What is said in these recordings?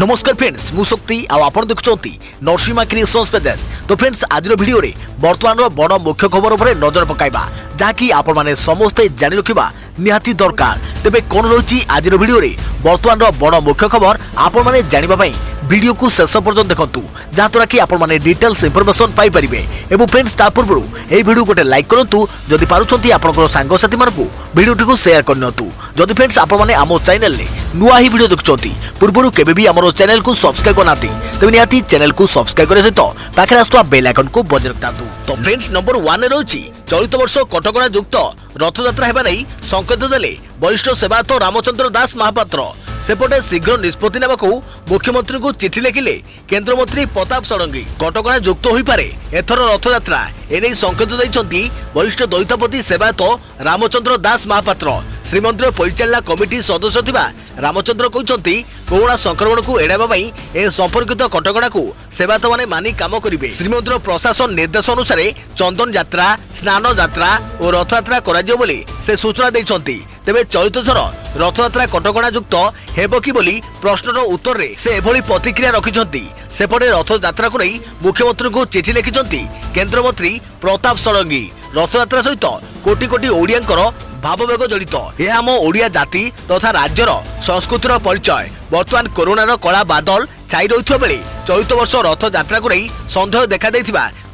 नमस्कार फ्रेंड्स मु शक्ति आपण देखुंती नरसिंहा क्रिएशंस पेज। तो फ्रेंड्स आज वीडियो रे वर्तमान बड़ मुख्य खबर उपर नजर पकाइबा जहाँकि आपण माने समस्ते जानि रखिबा निहाती दरकार। तेबे कोन रही आज वीडियो रे वर्तमान बड़ मुख्य खबर आपण माने जानिबा पई वीडियो को शेष पर्यंत देखंतु जहाँद्वारा कि आपण माने डिटेल्स इंफॉर्मेशन पाई परिबे। एवं फ्रेंड्स ता पूर्व ए वीडियो गोटे लाइक करंतु जदि पारुछंती आपनकर सांग साथी मानकु वीडियो को शेयर करनतु। जदि फ्रेंड्स आपण माने आमो चैनल ले नुआ ही वीडियो देखुछंती पूर्वरु केबे भी हमरो चैनल को सब्सक्राइब करनाती तेबे निहाती चैनल को सब्सक्राइब करे सहित पाखे आस्तुवा बेल आइकन को बजाय रखतातु। तो फ्रेंड्स नंबर 1 रे रहउची चलित वर्ष कटकणा युक्त रथयात्रा हेबा नै संकेत देले वरिष्ठ सेवायत रामचंद्र दास महापात्र। सेपटे शीघ्र निष्पत्ति नेबाकू मुख्यमंत्री को चिठी लिखिले केंद्रमंत्री प्रताप षडंगी। कटकणा युक्त होई पारे एथर रथयात्रा एने संकेत दैछंती वरिष्ठ दैतापति सेवायत रामचंद्र दास महापात्र। श्रीमंदिर परिचालना कमिटी सदस्य थिबा रामचंद्र कहते कोरोना संक्रमण को एड़ाइबा पई ए संपर्कित कटकणा को सेवायत माने मानि काम करिवे। श्रीमंदिर प्रशासन निर्देश अनुसार चंदन यात्रा स्नान यात्रा और रथयात्रा कराजियो बोली से सूचना दैछंती। तेबे चलित थर रथयात्रा कटकणा युक्त हेबो कि बोली प्रश्नर उत्तर रे से एभली प्रतिक्रिया रखिछंती। सेपटे रथयात्रा को नहीं मुख्यमंत्री को चिठी लिखिछंती केंद्रमंत्री प्रताप षडंगी। रथयात्रा सहित कोटी कोटी ओडियांकर भाववेग जड़ित यह आम ओडिया जाति तथा राज्यर संस्कृतिर परिचय। वर्तमान कोरोनार कला बादल छाई रही बेले चलित वर्ष रथयात्रा को नहीं सन्देह देखा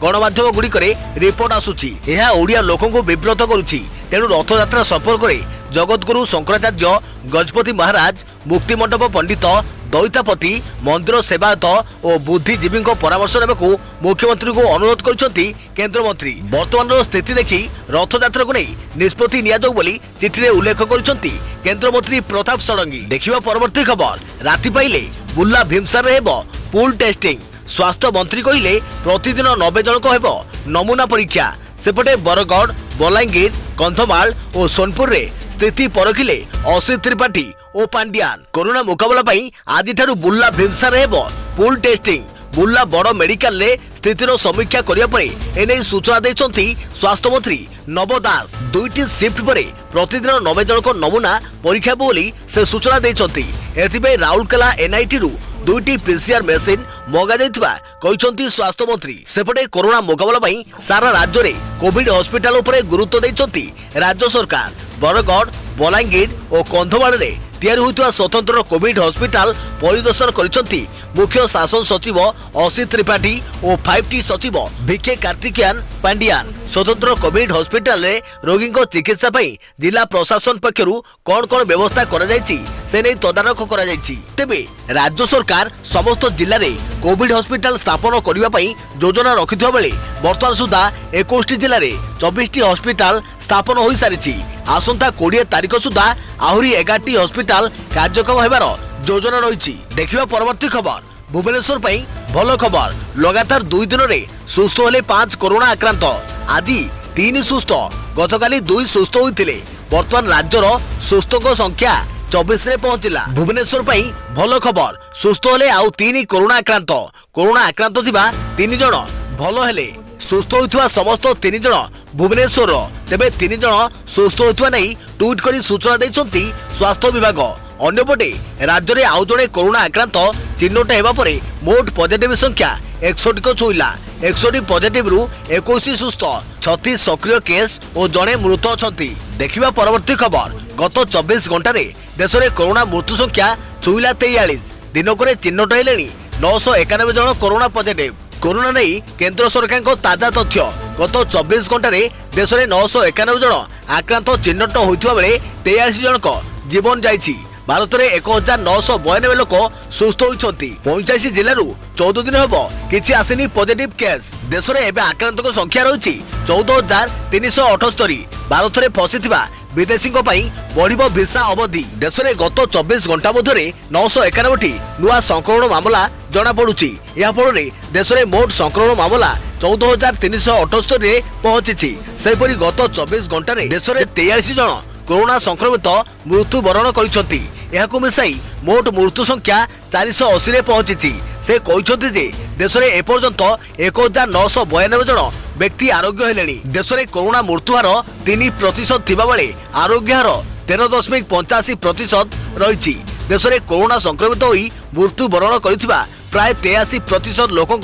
गणमाध्यम गुड़िक रिपोर्ट आसूची। यह ओडिया लोकों को विब्रत करुछि। तेणु रथयात्रा संपर्क में जगतगुरु शंकराचार्य गजपति महाराज मुक्तिमंडप पंडित दैतापति मंदिर सेवायत और बुद्धिजीवी परामर्श नेबाकू मुख्यमंत्री को अनुरोध करछंती केंद्रमंत्री। वर्तमान स्थिति देखि रथयात्रा को नहीं निष्पत्ति नियाजाऊ बोली चिठी उल्लेख करछंती केंद्रमंत्री प्रताप षडंगी। देखिबा परवर्ती खबर राति पाइले बुल्ला भीमसार रे हेबो पूल टेस्टिंग। स्वास्थ्य मंत्री कहिले प्रतिदिन 90 जनक हेबो नमूना परीक्षा। सेपटे बरगढ़ बलांगीर कंधमाल और सोनपुर रे स्थिति परखिले असित त्रिपाठी और पांड्यान। कोरोना मुकाबला पई आज ठारू बुल्ला भीमसार हेबो पूल टेस्टिंग। बुल्ला बड़ मेडिकल ले स्थितिर समीक्षा करिया परे एने सूचना दैछंती स्वास्थ्य मंत्री नव दास। दुईटी शिफ्ट परे प्रतिदिन 90 जनक नमूना परीक्षा बोली से सूचना दैछंती। एथिबे राउरकेला एनआईटी रु दुईटी पीसीआर मेसिन मगा जाइथिबा कहिसंती स्वास्थ्य मंत्री। सेपटे कोरोना मुकाबला पई सारा राज्य रे कोविड हॉस्पिटल उपरे गुरुत्व दैछंती राज्य सरकार। बरगढ़ बलांगीर और कंधमाल रे तैयारी होइतवा स्वतंत्र कोविड हॉस्पिटल परिदर्शन करिसंती मुख्य शासन सचिव असित त्रिपाठी और 5T सचिव भिके कार्तिकेयन पांड्यान। स्वतंत्र कोविड हॉस्पिटल रे रोगी चिकित्सा पई जिला प्रशासन पक्षरु कोन कोन व्यवस्था करा जायछि से नै तदारख करा जायछि। तेबे राज्य सरकार समस्त जिल्ला रे कोविड हॉस्पिटल स्थापन करिवा पई योजना रखिथवा बेले वर्तमान सुधा 21 जिल्ला रे 24टी हॉस्पिटल स्थापन होई सारिछि। आसंता 20 तारिख सुधा आहुरी 11टी हॉस्पिटल कार्यक्रम हेबार योजना रही। देखिबा परवर्ती खबर भुवनेश्वर पई भलो खबर। लगातार 2 दिन रे सुस्थ होले 5 कोरोना आक्रांत। आज 3 सुस्थ गतकाली 2 सुस्थ होइतिले। वर्तमान राज्यर सुस्थक संख्या 24 रे पहुंचिला। भुवनेश्वर पई भलो खबर सुस्थ होले आउ 3 कोरोना आक्रांत। कोरोना आक्रांत थिबा 3 जण भलो हेले। सुस्थ होइतवा समस्त 3 जण भुवनेश्वर। तेबे 3 जण सुस्थ होइतवा नै ट्वीट करी सूचना दैछंती स्वास्थ्य विभाग। अन्यपटे राज्य में आउ जड़े कोरोना आक्रांत चिन्हट हेबा परे मोट पॉजिटिव संख्या 61 को छुईला। 61 पॉजिटिव रु 21 सुस्थ 36 सक्रिय केस और जड़े मृत अछंती। देखिबा परवर्ती खबर गत 24 घंटा रे देश में कोरोना मृत्यु संख्या छुईला 43। दिनक चिन्हट हेलेनी 991 जन कोरोना पॉजिटिव। कोरोना नहीं केंद्र सरकार को ताजा तथ्य गत 24 घंटा रे देश में 991 जन आक्रांत चिन्हट होइतबा बेले 83 जनक जीवन जाइछि। भारत में 1992 लोक सुस्थ होइछंती। 85 जिल्ला 14 दिन हेबो किछि आसिनी पॉजिटिव केस। देश में एबे आक्रांत संख्या रही 14,378। भारत में फसिथिबा विदेशी बढ़िबो भिसा अवधि। देश में गत 24 घंटा मध्य 991टी नुआ संक्रमण मामला जना पड़ुछि। या फल देश में मोट संक्रमण मामला 14,378 रे पहुंची। सेपरि गत 24 घंटा देश में 83 जन कोरोना संक्रमित मृत्युवरण करिसंती। एहाकु मिसाई मोट मृत्यु संख्या 480 रे पहुंची। से कहिसंती जे देश में एपर्यंत 1992 जन व्यक्ति आरोग्य हेलेनी। देश में कोरोना मृत्यु हार 3% थिबा बेले आरोग्य हार 13.85% रही। देश में कोरोना संक्रमित होई मृत्युवरण करिथिबा प्राय 83% लोकों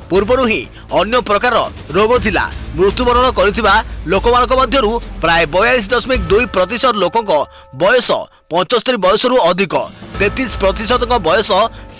पूर्वरु ही अन्य प्रकार रोग थिला। मृत्युवरण करिथिबा लोकमानक मध्यरु प्राय 42.2% लोकों बयस 75 वर्ष रु अधिक, 33% बयस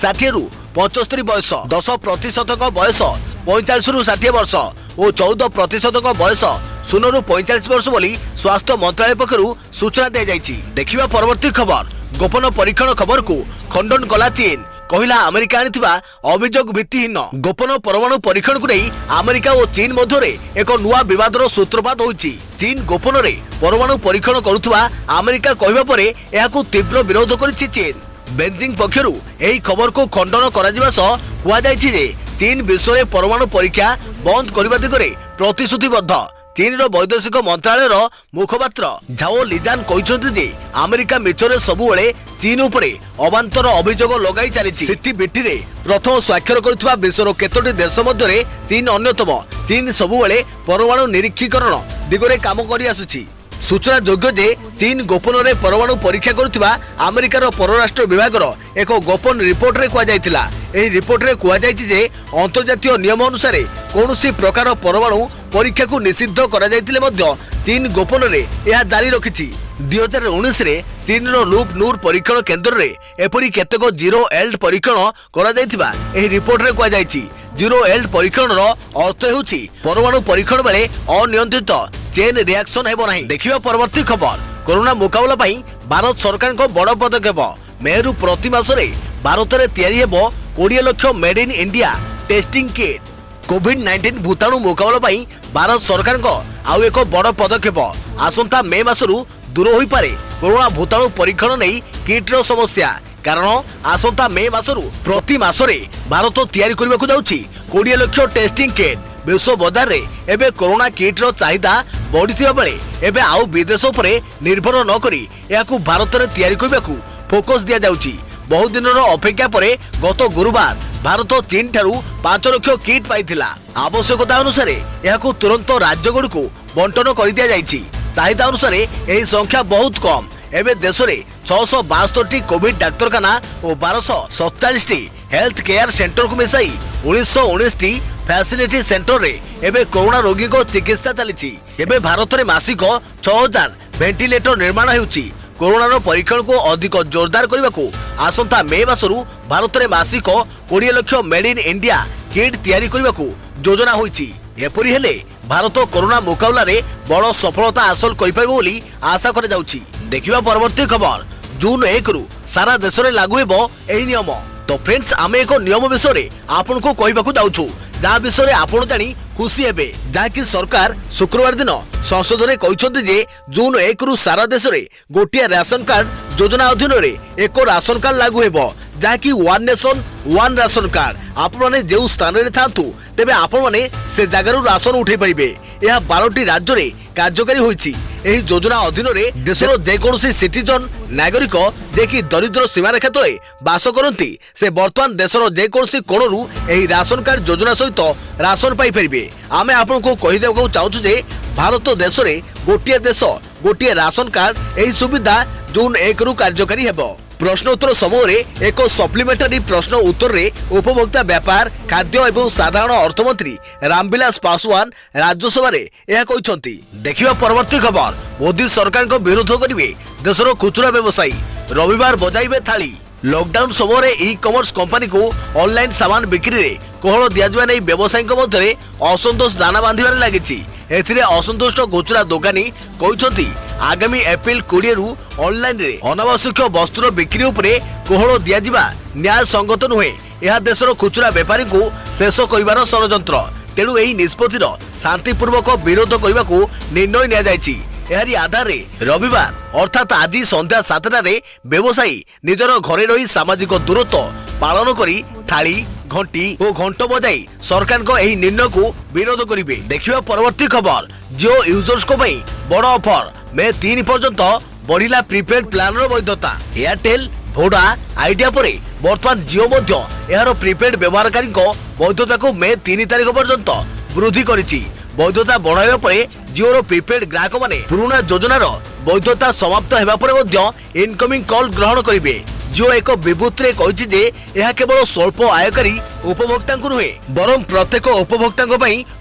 60 रु 75 वर्ष, 10% बयस 45 रु 60 वर्ष और 14% बयस 0 रु 45 वर्ष बोली स्वास्थ्य मंत्रालय पक्षरु सूचना दी जाइछि। देखिबा परवर्ती खबर। गोपन परीक्षण खबर को खंडन कला चीन, कहिला अमेरिका आनिथिबा अभियोग भित्तिहीन। गोपन परमाणु परीक्षण को नहीं अमेरिका और चीन मध्य एक नुआ विवादर सूत्रपात होइछि। चीन गोपन रे परमाणु परीक्षण करुथुबा अमेरिका कहिबा परे एहाकु तीव्र विरोध करिछि चीन। बेजिंग पक्षरु एही खबर को खंडन कराजिबा सह कुआ जाइछि जे चीन विश्व में परमाणु परीक्षा बंद करने दिगरे प्रतिश्रुतिबद्ध। चीन वैदेशिक मंत्रालय मुखपात्र झाओ लिजान कहते जे अमेरिका मिछरे सबुबले चीन उपरे अबांतर अभियोग लगाई चली। सिटी बिटी रे प्रथम स्वाक्षर करुवा विश्वर केतोटी देश मध्य चीन अन्यतम। चीन सबुबले परमाणु निरीक्षीकरण दिगरे काम करि आसुछि। सूचना योग्य जे चीन गोपन रे परमाणु परीक्षा करुवा अमेरिकार परराष्ट्र विभाग एक गोपन रिपोर्ट रे कुआଯାଇଥିଲା। एही रिपोर्ट रे कुआଯାଇଛି जे अंतर्जातीय नियम अनुसार कौनसी प्रकार परमाणु परीक्षा को निषिद्ध करा जायतिले मध्य चीन गोपन रे यह जारी रखिछि। 2019 रे चीन रो लूप नूर परीक्षण केंद्र रे एपरी केतक जीरो एल्ड परीक्षण करा जायतिबा एही रिपोर्ट रे कुआଯାଇଛି। जीरो एल्ड परीक्षण रो अर्थ हेउछि परमाणु परीक्षण बेले अनियंत्रित चेन रिएक्शन हेबो नाही। देखिबा परवर्ती खबर। कोरोना मुकाबला पई भारत सरकार को बड़ पदक्षेप। मेरु प्रति मासरे भारत रे तयारी हेबो 20 lakh made in India testing kit. कोविड-19 भूताणु मुकाबला पई भारत सरकार को आउ एक बड़ पदक्षेप। आसंता मे मासरु दूर होई पारे कोरोना भूताणु परीक्षण नहीं किट रो समस्या। कारण आसंता मे मासरु प्रति मासरे भारत तयारी करबा को जाउछि 20 लाख टेस्टिंग किट। विश्व बाजार रे एबे कोरोना किट रो चाहिदा बढ़िथिबा बेले एबे आउ विदेश उपरे निर्भर न करी याकू भारत रे तयारी करबा को फोकस दिया जाउछि। बहुत दिन अपेक्षा पर गत गुरुवार भारत चीन ठारू 5 लाख किट पाइथिला। आवश्यकता अनुसार यहाकू तुरंत राज्य गुड़ को बंटन कर दिया जाइछि। चाहिदा अनुसार यही संख्या बहुत कम। एबे देश में 662 कोविड डाक्तरखाना और 1247 हेल्थ केयर सेंटर को मिसाई 1919 फैसिलिटी सेंटर रे एबे कोरोना रोगी को चिकित्सा चली। एबे भारत में मासिक 6000 वेंटिलेटर निर्माण होउछि। कोरोना परीक्षण को अधिक जोरदार करने को आसंता मे मासरु भारत में मासिक 20 lakh made in India kit तैयारी करने को योजना होइछि। एपरि हेले भारत कोरोना मुकाबला रे बड़ सफलता हासिल करि पाइबो बोली आशा करा जाउछि। देखिबा परवर्ती खबर। जून 1 रु सारा देश में लागू हेबो एही नियम। तो फ्रेंड्स आमे एक नियम विषय आपन को कहबाकू जाउछु जहाँ विषय आपण जानी खुशी हेबे। जहाँकि सरकार शुक्रवार दिन संसद में कहते जे जून 1 रु सारा देश में गोटे राशन कार्ड योजना अधीन एक राशन कार्ड लागू हेबो जहाँकि one nation one ration card. आपण माने जो स्थान में थांतु तेबे आपण माने से जगार राशन उठे पारिबे। यह 12टी राज्य में कार्यकारी होइछि। एही योजना अधीन देशर जेकोसी सिटीजन नागरिक जेकि दरिद्र सीमारेखा तले बास करती से वर्तमान देशर जेकोसी कोणरू एही राशन कार्ड योजना सहित राशन पाई परिबे। आमे आपन को कहि देबो चाहूछु जे भारत देश में गोटे देश गोटे राशन कार्ड एही सुविधा जून 1 रु कार्यकारी हेबो। प्रश्नोत्तर समय एक सप्लीमेंटारी प्रश्न उत्तर रे उपभोक्ता व्यापार खाद्य एवं साधारण अर्थमंत्री रामविलास पासवान राज्यसभा रे यह कहते। देखिबा परवर्ती खबर। मोदी सरकार को विरोध करिवे देशर खुचरा व्यवसायी रविवार बजाइबे थाली। लॉकडाउन समय ई कॉमर्स कंपनी को ऑनलाइन सामान बिक्री रे कोहल दिया नहीं व्यवसायी मध्य असंतोष दाना बांधिबार लागिछि। एथिरे असंतुष्ट खुचरा दोकानी कहते आगामी एप्रिल 20 रु ऑनलाइन रे अनावश्यक वस्तुर बिक्री उपरे कोहल दिया न्याय संगत नुहे। यह देशर खुचरा व्यापारी को शेष करिवार षड़यंत्र। तेणु एही निष्पत्तिर शांतिपूर्वक विरोध करने को निर्णय निया जायछि। एहारी आधार रे रविवार अर्थात आज संध्या 7टा रे व्यवसायी निजर घरे रही सामाजिक दूरत्व पालन करी थाली घंटी और घंट बजाई सरकार को एही निर्णय को विरोध करिवे। देखिबा परवर्ती खबर। जियो यूजर्स को पई बड़ ऑफर। मे 3 पर्यंत बढ़िला प्रीपेड प्लान रो वैधता। एयरटेल भोडा आइडिया परे वर्तमान जियो मध्य यार प्रीपेड व्यवहारकारी को वैधता को मे 3 तारिख पर्यंत वृद्धि करिछि। वैधता बढ़ाइबा परे जियो प्रीपेड ग्राहक माने पुराना योजनार वैधता समाप्त हेबा परे मध्य इनकमिंग कॉल ग्रहण करिवे। जिओ एक विबृत्ति कहिछि जे यह केवल स्वल्प आयकारी उपभोक्ता नुहे बरं प्रत्येक उपभोक्ता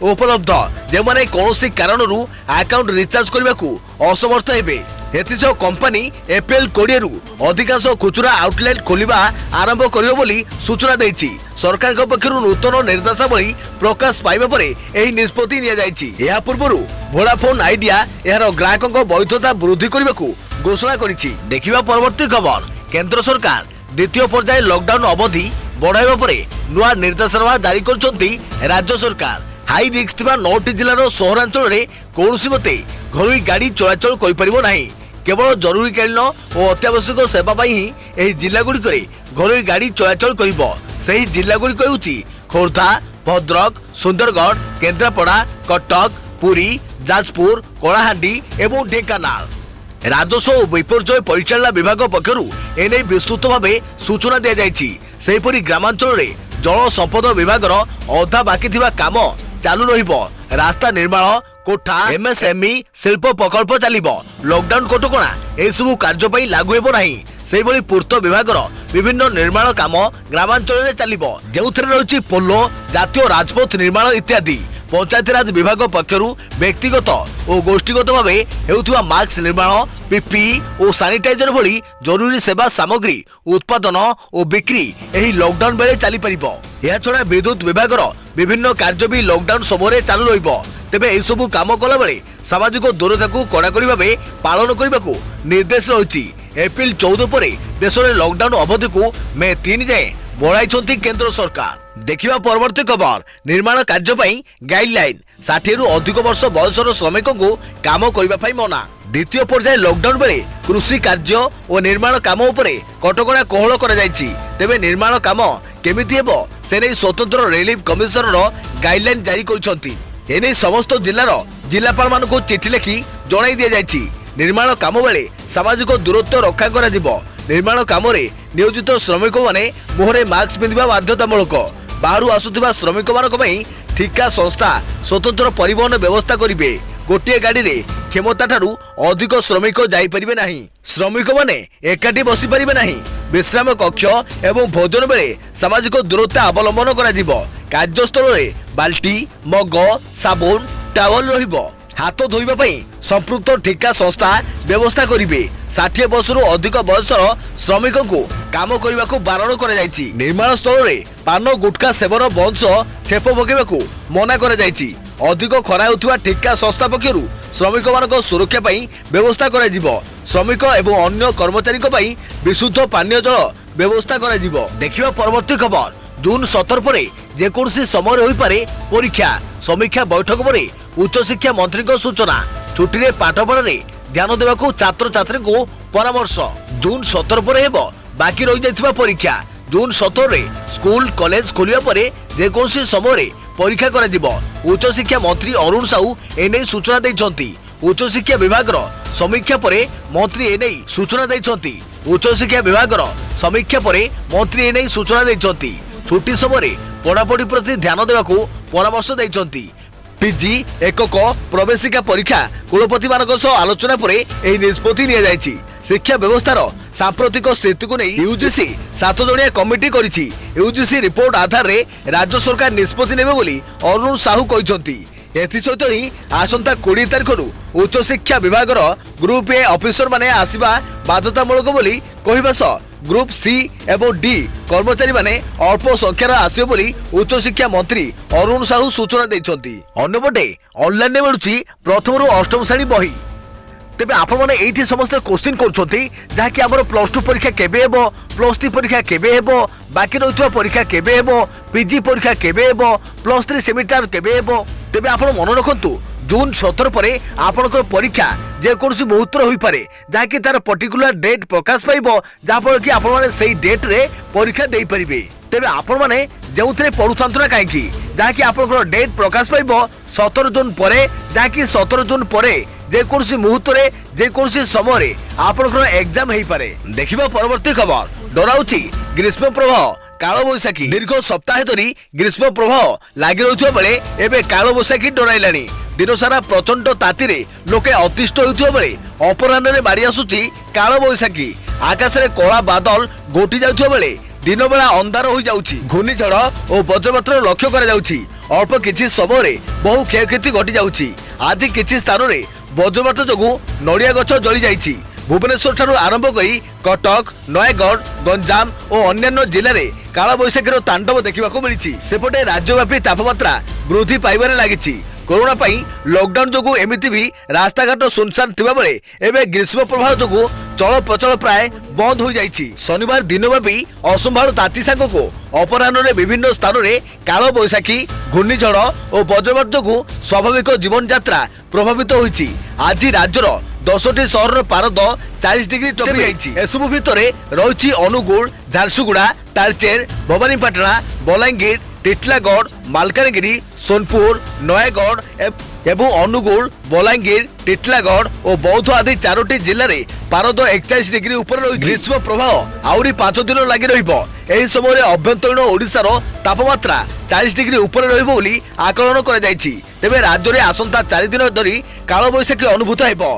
उपलब्ध जे माने कौनसी कारणरू अकाउंट रिचार्ज करने को असमर्थ हेबे। एथिसह कंपनी एप्रिल 20 रु अधिकांश खुचरा आउटलेट खोलिबा आरंभ करियो बोली सूचना दैछि। सरकार पक्षरु नूतन निर्देशावली प्रकाश पाइबा परे एही निष्पत्ति निया जाइछि। या पूर्वरु वोडाफोन आइडिया एहार ग्राहकक वैधता वृद्धि करने को घोषणा करिछि। देखिबा परवर्ती खबर। केंद्र सरकार द्वितीय पर्याय लॉकडाउन अवधि बढ़ाइबा परे नुआ निर्देशनामा जारी करछन्ती राज्य सरकार। हाई रिस्क थिबा 9टी जिल्लार सहरांचल रे कोनोसी मते घरोई गाड़ी चलाचल करि परिबो नाही। केवल जरूरीकालीन और अत्यावश्यक सेवा पाई ही एही जिल्ला गुड़िक घरोई गाड़ी चलाचल करिबो। सेही जिल्ला गुड़िक हेउछि खोर्धा, भद्रक, सुंदरगढ़, केन्द्रापड़ा, कटक, पुरी, जाजपुर, कलाहांडी एवं ढेंकानाल। राजस्व और विपर्यय परिचालना विभाग पक्षरु एने विस्तृत भावे सूचना दिया जाइछि। सेहीपरि ग्रामांचल रे जल संपद विभाग अधा बाकी थिबा काम चालू रहिबो। रास्ता निर्माण, कोठा, एमएसएमई शिल्प प्रकल्प चलिबो। लॉकडाउन कटकणा एसबू कार्य पई लागू हेबो नाही। सेहीभଳି पूर्त विभाग विभिन्न निर्माण काम ग्रामांचल रे चलिबो, जेउथरे रहिछि पोलो, जातीय राजपथ निर्माण इत्यादि। पंचायतीराज विभाग पक्षरु व्यक्तिगत और गोष्ठीगत भावे हेउथुवा मास्क निर्माण, पीपीई और सैनिटाइजर भली जरूरी सेवा सामग्री उत्पादन और बिक्री एही लॉकडाउन बेले चली परिबो। या छडा विद्युत विभाग विभिन्न कार्य भी लॉकडाउन समय चालू रहिबो। तेबे एही सबु काम कला बेले सामाजिक दूरता को कड़ाकड़ी भावे पालन करने को निर्देश रही। एप्रिल 14 पर देश में लॉकडाउन अवधि को मे 3 जाए बढ़ाई केंद्र सरकार। देखिबा परवर्ती खबर। निर्माण कार्य पई गाइडलाइन 60 रु अधिक वर्ष बयसर श्रमिक को काम करने मना। द्वितीय पर्याय लॉकडाउन बेले कृषि कार्य और निर्माण काम उपरे कटकणा कोहल करा जायछि। तेबे निर्माण काम केमिति हेबो से नै स्वतंत्र रिलीफ कमिशनर गाइडलाइन जारी करिसंती। एने समस्त जिल्लार जिलापाल मान को चिठी लिखि जणाई दिया जायछि। निर्माण काम बेले सामाजिक दूरत्व रक्षा करा जिवो। निर्माण काम रे नियोजित श्रमिक माने मुहरे मास्क पिंधिबा बाध्यतामूलक। बाहरु आसुथिबा श्रमिक मानक पई ठिका संस्था स्वतंत्र परिवहन व्यवस्था करिवे। गोटे गाड़ी रे क्षमता ठारू अधिक श्रमिक जाई परिबे नाही। श्रमिक माने एकाठी बसी परिबे नाही। विश्राम कक्ष एवं भोजन बेले सामाजिक दूरत्व अवलंबन करा जिवो। कार्यस्थल रे बाल्टी, मग, साबुन, टावल रहिबो। हाथ धोइबा पई संपृक्त ठिका संस्था व्यवस्था करिवे। 60 वर्षरु अधिक बयसर श्रमिक को काम करने को बारण कर। निर्माण स्थल रे पान गुटखा सेवन बंश छेप पकेबा मना कर। अधिक खरा होथिबा ठिका संस्था पक्षरु श्रमिक मानक सुरक्षा पई व्यवस्था कर। श्रमिक एवं अन्य कर्मचारी पई विशुद्ध पानीय जल व्यवस्था कर। देखिबा परवर्ती खबर। जून 17 पर जेकोसी समय होई पारे परीक्षा। समीक्षा बैठक पर उच्च शिक्षा मंत्री को सूचना। छुट्टी रे पाठपढ़ा रे ध्यान देवा को छात्र छात्री को परामर्श। जून 17 पर हेबो बाकी रही जाइथिबा परीक्षा। जून 17 रे स्कूल कॉलेज खोलिया परे जेकोसी समय रे परीक्षा करा जिवो। उच्च शिक्षा मंत्री अरुण साहू एने सूचना दैछंती। उच्च शिक्षा विभाग समीक्षा पर मंत्री एने सूचना दैछंती। उच्च शिक्षा विभाग समीक्षा पर मंत्री एने सूचना दैछंती। छुट्टी समय पढ़ापढ़ी प्रति ध्यान देवा को परामर्श दैछंती। पीजी एकक प्रवेशिका परीक्षा कुलपति मानक आलोचना पर एही निष्पत्ति निया जायछि। शिक्षा व्यवस्थार सांप्रतिक स्थिति को नहीं यूजीसी 7 जणिया कमिटी करिछि। यूजीसी रिपोर्ट आधार रे राज्य सरकार निष्पत्ति नेबे बोली अरुण साहू कहिसंती। एथि सहित ही आसंता 20 तारिख रु उच्च शिक्षा विभाग ग्रुप ए ऑफिसर माने आसीबा बाध्यतामूलक बोली कहबा सह ग्रुप सी एवं डी कर्मचारी माने अल्प संख्यार आसियो बोली उच्च शिक्षा मंत्री अरुण साहू सूचना दैछंती। अन्यपटे ऑनलाइन मिलुछि प्रथम रु अष्टम श्रेणी बही। तेबे आपण माने एठी समस्त क्वेश्चन करछंती जाकि हमर +2 परीक्षा केबे हेबो, +3 परीक्षा केबे हेबो, बाकी रहितवा परीक्षा केबे हेबो, पीजी परीक्षा केबे हेबो, +3 सेमिस्टर केबे हेबो। तेबे आपण मन रखंतु जून 17 पर आपनकर परीक्षा जेकोसी मुहूर्त होई पारे जाकि तार पर्टिकुलर डेट प्रकाश पाइबो जाफल कि आपण माने सेही डेट रे परीक्षा देई परिबे। तेबे आपण माने जेउथरे पढुथांतु ना काहेकि जाकि आपनकर डेट प्रकाश पाइबो 17 जून परे जाकि 17 जून परे जेकोसी मुहूर्त रे जेकोसी समय रे आपनकर एग्जाम हेई पारे। देखिबा परवर्ती खबर। डराउची ग्रीष्म प्रवाह काल बैशाखी। दीर्घ सप्ताह धरी ग्रीष्म प्रभाव लगी रही बेले एवं काल बैशाखी डराइलानी। दिन सारा प्रचंड ताती रे लोके अतिष्ठ होता बेले अपराह्न में बाड़ी आसुची काल बैशाखी। आकाश में कला बादल गोटी जाउथिबा बेले दिन बेला अंधार हो जाउछि। घूर्णिझड़ और वज्रपातर लक्ष्य करा जाउछि। अल्प किछि समय बहु क्षयक्षति घटी जाउछि। आज किछि स्थान में वज्रपात जोगु नड़िया गछ जली जाइछि। भुवनेश्वर ठारू आरंभ करी कटक नयगढ़ गंजाम और अन्य जिले में काल बैशाखीर तांडव देखा मिली। सेपटे राज्यव्यापी तापमात्रा वृद्धि पाइबार लगी। कोरोना पाई लॉकडाउन जोगु एमिति भी रास्ताघाट सुनसान थिबा बेले एबे ग्रीष्म प्रभाव जोगु चल प्रचल प्राय बंद हो जाइछि। शनिवार दिनव्यापी असंभाल ताती सांग को अपराह्न विभिन्न स्थान में काल बैशाखी घूर्णिझड़ और वज्रपात जोगु स्वाभाविक जीवन यात्रा प्रभावित होइछि। आज राज्यर 10टी सहर पारद 40 डिग्री टपी जाइछि। एसबु भितरे रहिछि अनुगुल झारसुगुड़ा तालचेर भवानीपाटना बलांगीर टिटलागढ़ मालकानगिरी सोनपुर नयगढ़ एवं अनुगुल बलांगीर टिटलागढ़ और बौद्ध आदि 4टी जिले में पारद 41 डिग्री ऊपर रही। ग्रीष्म प्रभाव आउरी 5 दिन लगी रहिबो। एही समय अभ्यंतरीण ओडिशार तापमात्रा 40 डिग्री ऊपर रहिबो बोली आकलन करा जायछि। तेबे राज्य में आसंता 4 दिन धरी काल बैशाखी अनुभूत हेबो।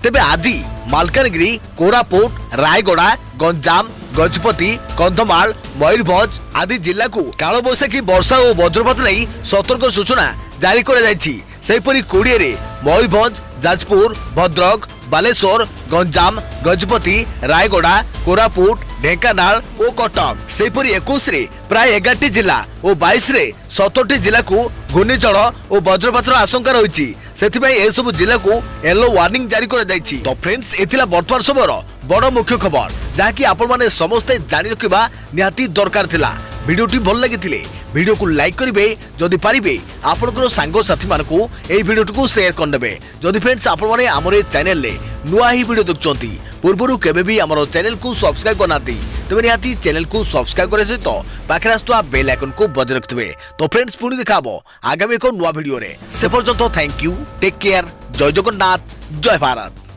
तेबे आज मालकानगिरी कोरापुट रायगड़ा गंजाम गजपति कंधमाल मयूरभंज आदि जिला को काल बैशाखी वर्षा और वज्रपात नहीं सतर्क सूचना जारी करा जायछि। सेहीपरि 20 रे मयूरभंज जाजपुर भद्रक बालेश्वर गंजाम गजपति रायगड़ा कोरापुट ढेंकानाल और कटक। सेहीपरि 21 रे प्राय 11टी जिला और 22 रे 17टी जिला को घूर्णिझड़ और वज्रपातर आशंका रही। सेथिबाई ए सब जिला को येलो वार्निंग जारी करा जायछि। तो फ्रेंड्स एथिला वर्तमान समय बड़ मुख्य खबर जहाँकि आपण माने समस्ते जानि रखिबा निहाती दरकार थिला। वीडियोटी भल लगी वीडियो को लाइक करेंगे जदि पारिबे आपनकर सांग साथी मानकु एई वीडियोटी को शेयर करनेबे। जदि फ्रेंड्स आपण माने हमरे चैनल ले नुआ ही वीडियो देखचंती पूर्वरु केबे भी हमरो चैनल को सब्सक्राइब करनाती तबे निहाती चैनल को सब्सक्राइब करे सहित पाखरे आस्तुआ बेल आइकन को बजाय रखिबे। तो फ्रेंड्स पुणी देखाबो आगामी एक नुआ वीडियो रे। से पर्यंत थैंक यू टेक केयर जय जगन्नाथ जय भारत।